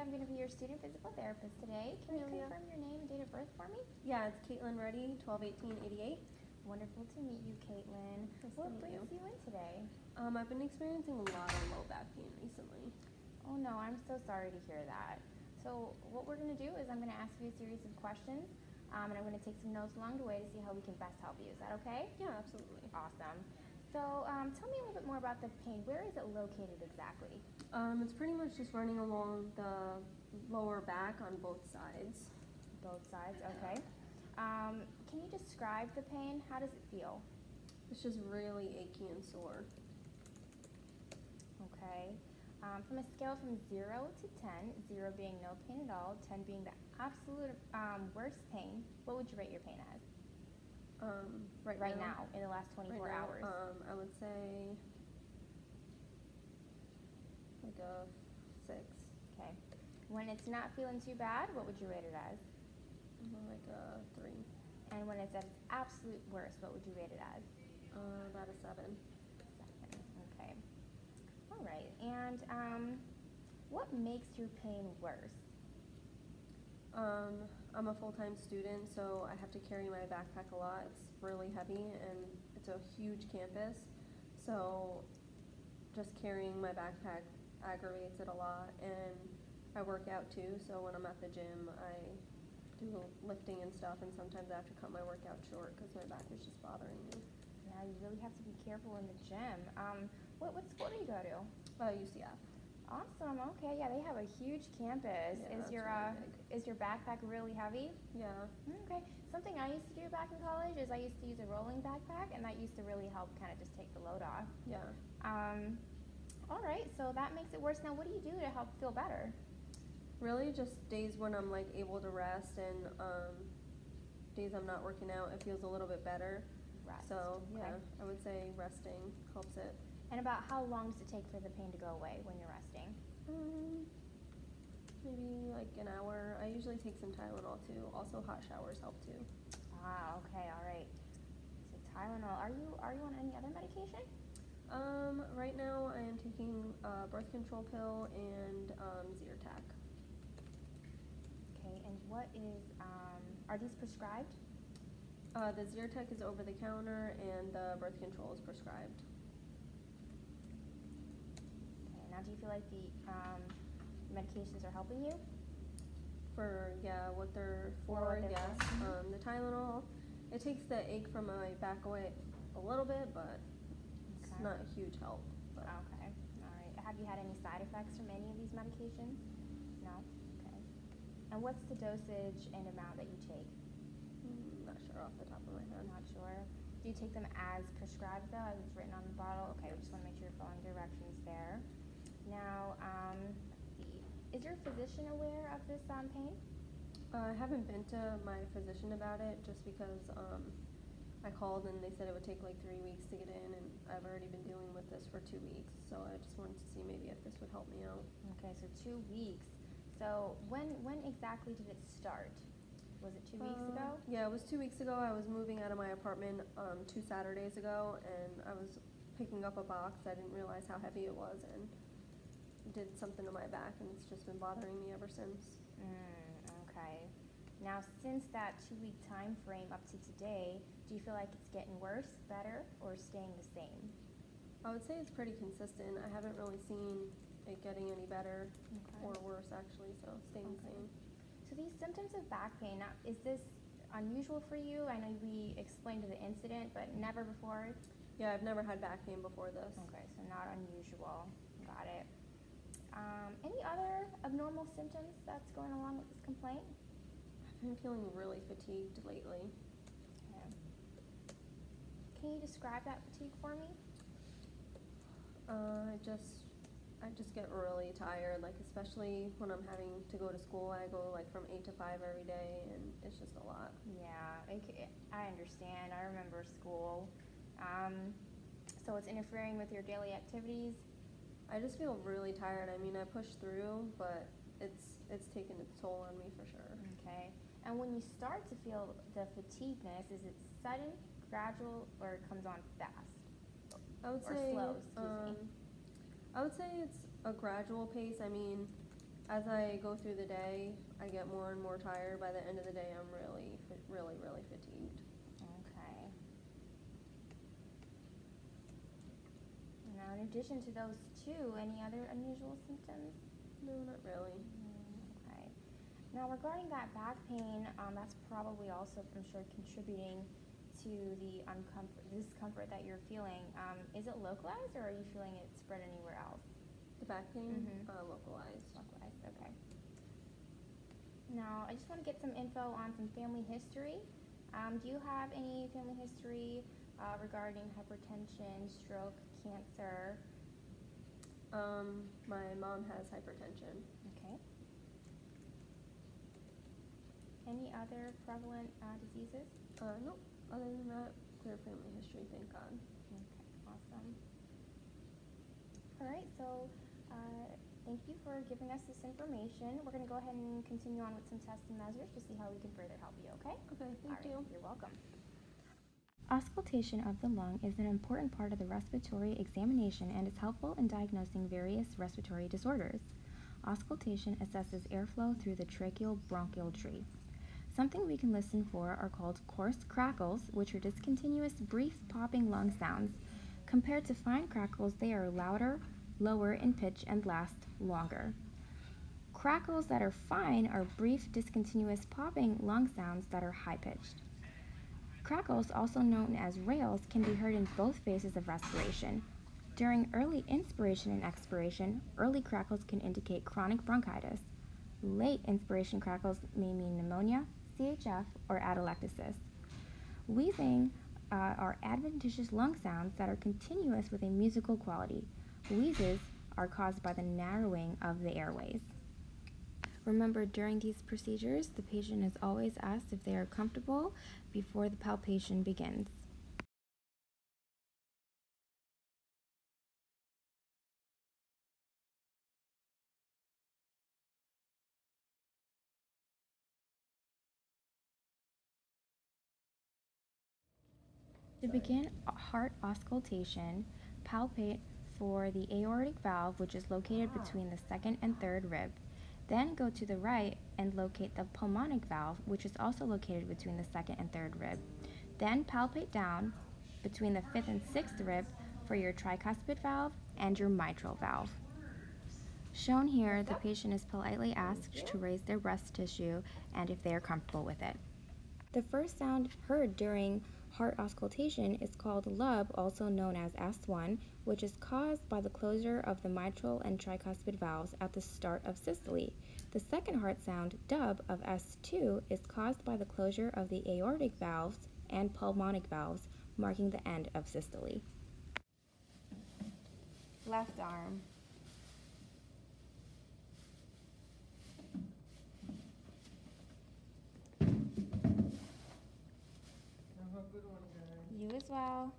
I'm going to be your student physical therapist today. Can you confirm your name and date of birth for me? Yeah, it's Kaitlyn Reddy, 12/18/88. Wonderful to meet you, Kaitlyn. What brings you in today? I've been experiencing a lot of low back pain recently. Oh no, I'm so sorry to hear that. So what we're going to do is I'm going to ask you a series of questions, and I'm going to take some notes along the way to see how we can best help you. Is that okay? Yeah, absolutely. Awesome. So tell me a little bit more about the pain. Where is it located exactly? It's pretty much just running along the lower back on both sides. Both sides, okay. Can you describe the pain? How does it feel? It's just really achy and sore. Okay. From a scale from 0 to 10, 0 being no pain at all, 10 being the absolute worst pain, what would you rate your pain as? Right now, in the last 24 hours. I would say like a 6. Okay. When it's not feeling too bad, what would you rate it as? Like a 3. And when it's at its absolute worst, what would you rate it as? About a 7. 7. Okay. All right. And what makes your pain worse? I'm a full-time student, so I have to carry my backpack a lot. It's really heavy, and it's a huge campus, so just carrying my backpack aggravates it a lot. And I work out too, so when I'm at the gym, I do lifting and stuff, and sometimes I have to cut my workout short because my back is just bothering me. Yeah, you really have to be careful in the gym. What school do you go to? UCF. Awesome. Okay. Yeah, they have a huge campus. Yeah, Is your backpack really heavy? Yeah. Okay. Something I used to do back in college is I used to use a rolling backpack, and that used to really help kind of just take the load off. Yeah. All right. So that makes it worse. Now, what do you do to help feel better? Really, just days when I'm like able to rest, and days I'm not working out, it feels a little bit better. Rest. So okay. yeah, I would say resting helps it. And about how long does it take for the pain to go away when you're resting? Maybe like an hour. I usually take some Tylenol too. Also, hot showers help too. Ah, okay, all right. So Tylenol. Are you on any other medication? Right now I am taking a birth control pill and Zyrtec. Okay, and what is are these prescribed? The Zyrtec is over the counter, and the birth control is prescribed. Okay, now do you feel like the medications are helping you? What they're for, yes. The Tylenol, it takes the ache from my back away a little bit, but it's not a huge help. But. Okay, all right. Have you had any side effects from any of these medications? No? Okay. And what's the dosage and amount that you take? Not sure off the top of my head. Not sure. Do you take them as prescribed though, as it's written on the bottle? Okay, we just want to make sure you're following directions there. Now, let's see. Is your physician aware of this pain? I haven't been to my physician about it just because I called and they said it would take like 3 weeks to get in, and I've already been dealing with this for 2 weeks, so I just wanted to see maybe if this would help me out. Okay, so 2 weeks. So when exactly did it start? Was it 2 weeks ago? Yeah, it was 2 weeks ago. I was moving out of my apartment 2 Saturdays ago, and I was picking up a box. I didn't realize how heavy it was, and did something to my back, and it's just been bothering me ever since. Okay. Now, since that 2-week time frame up to today, do you feel like it's getting worse, better, or staying the same? I would say it's pretty consistent. I haven't really seen it getting any better or worse, actually, so staying the same. So these symptoms of back pain, now, is this unusual for you? I know we explained the incident, but never before? Yeah, I've never had back pain before this. Okay, so not unusual. Got it. Any other abnormal symptoms that's going along with this complaint? I've been feeling really fatigued lately. Okay. Can you describe that fatigue for me? I just get really tired, like especially when I'm having to go to school. I go like from 8 to 5 every day, and it's just a lot. Yeah, I understand. I remember school. So it's interfering with your daily activities? I just feel really tired. I mean, I push through, but it's taken its toll on me for sure. Okay. And when you start to feel the fatigueness, is it sudden, gradual, or it comes on fast? I would or say slow, excuse me. I would say it's a gradual pace. I mean, as I go through the day, I get more and more tired. By the end of the day, I'm really fatigued. Okay. Now, in addition to those two, any other unusual symptoms? No, not really. Okay. Now, regarding that back pain, that's probably also, I'm sure, contributing to the discomfort that you're feeling. Is it localized, or are you feeling it spread anywhere else? The back pain, Mhm. localized. Localized, okay. Now, I just want to get some info on some family history. Do you have any family history regarding hypertension, stroke, cancer? My mom has hypertension. Okay. Any other prevalent diseases? Nope. Other than that, clear family history, thank God. Okay, awesome. All right, so thank you for giving us this information. We're going to go ahead and continue on with some tests and measures to see how we can further help you, okay? Okay, thank you. You're welcome. Auscultation of the lung is an important part of the respiratory examination and is helpful in diagnosing various respiratory disorders. Auscultation assesses airflow through the tracheal bronchial tree. Something we can listen for are called coarse crackles, which are discontinuous, brief popping lung sounds. Compared to fine crackles, they are louder, lower in pitch, and last longer. Crackles that are fine are brief, discontinuous popping lung sounds that are high-pitched. Crackles, also known as rales, can be heard in both phases of respiration. During early inspiration and expiration, early crackles can indicate chronic bronchitis. Late inspiration crackles may mean pneumonia, CHF, or atelectasis. Wheezing are adventitious lung sounds that are continuous with a musical quality. Wheezes are caused by the narrowing of the airways. Remember, during these procedures, the patient is always asked if they are comfortable before the palpation begins. To begin heart auscultation, palpate for the aortic valve, which is located between the second and third rib. Then go to the right and locate the pulmonic valve, which is also located between the second and third rib. Then palpate down between the fifth and sixth rib for your tricuspid valve and your mitral valve. Shown here, the patient is politely asked to raise their breast tissue and if they are comfortable with it. The first sound heard during heart auscultation is called lub, also known as S1, which is caused by the closure of the mitral and tricuspid valves at the start of systole. The second heart sound, dub, of S2 is caused by the closure of the aortic valves and pulmonic valves, marking the end of systole. Left arm. Have a good one, guys. You as well.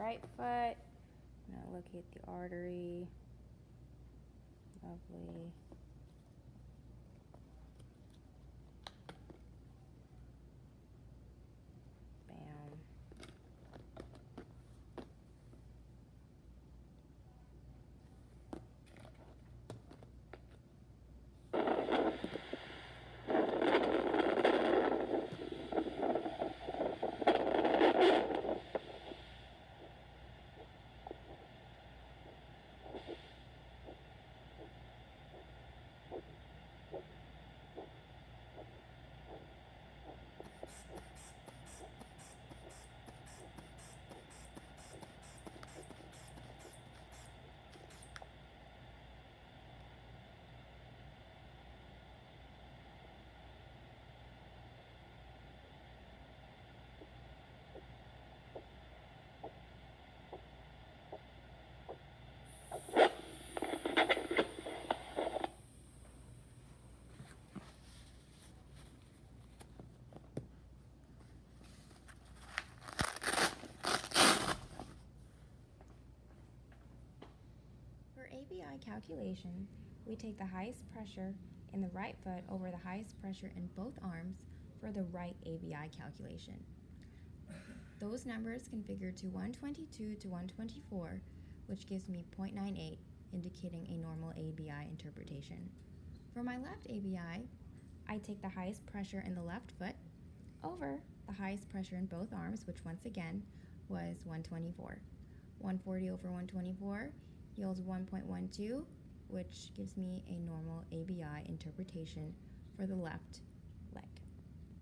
right foot. I'm going to locate the artery. Lovely. Bam. For ABI calculation, we take the highest pressure in the right foot over the highest pressure in both arms for the right ABI calculation. Those numbers configure to 122 to 124, which gives me 0.98, indicating a normal ABI interpretation. For my left ABI, I take the highest pressure in the left foot over the highest pressure in both arms, which once again was 124. 140 over 124 yields 1.12, which gives me a normal ABI interpretation for the left